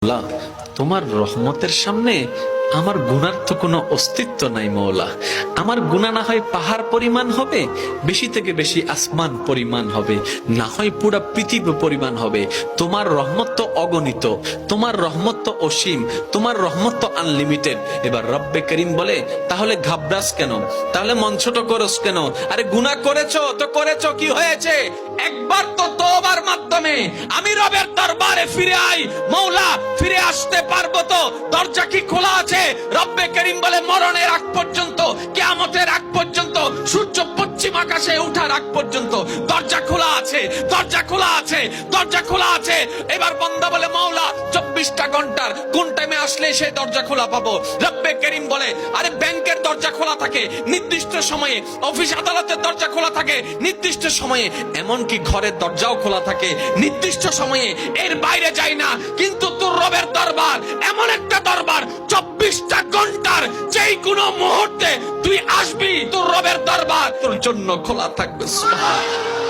আল্লাহ, তোমার রহমতের সামনে আমার গুনার তো কোনো অস্তিত্ব নাই মওলা। আমার গুনাহ না হয় পাহাড় পরিমাণ হবে, বেশি থেকে বেশি আসমান পরিমাণ হবে, না হয় পুরা পৃথিবী পরিমাণ হবে। তোমার রহমত তো অগণিত, তোমার রহমত তো অসীম, তোমার রহমত তো আনলিমিটেড। এবার রব্বে করিম বলে, তাহলে ঘাবড়াস কেন, তাহলে মন ছোট করস কেন? আরে গুনাহ করেছো তো করেছো, কি হয়েছে? একবার তো তওবার মাধ্যমে আমি রবের দরবারে ফিরে আই, মওলা ফিরে আসতে পারবো তো? দরজা কি খোলা আছে? রব্বে করিম বলে, মরণের আগ পর্যন্ত, কিয়ামতের আগ পর্যন্ত, সূর্য পশ্চিম আকাশে ওঠার আগ পর্যন্ত দরজা খোলা আছে, দরজা খোলা আছে, দরজা খোলা আছে। এবার বান্দা বলে, মাওলা 24টা ঘন্টার কোন টাইমে আসলে সেই দরজা খোলা পাবো? রব্বে করিম বলে, আরে ব্যাংকের দরজা খোলা থাকে নির্দিষ্ট সময়ে, অফিস আদালতের দরজা খোলা থাকে নির্দিষ্ট সময়ে, এমনকি ঘরের দরজাও খোলা থাকে নির্দিষ্ট সময়ে, এর বাইরে যাই না। কিন্তু তোর রবের দরবার এমন একটা দরবার, 24টা ঘন্টার যেই কোনো মুহূর্তে তুই আসবি, তোর রবের দরবার তোর জন্য খোলা থাকবে। সুবহানাল্লাহ।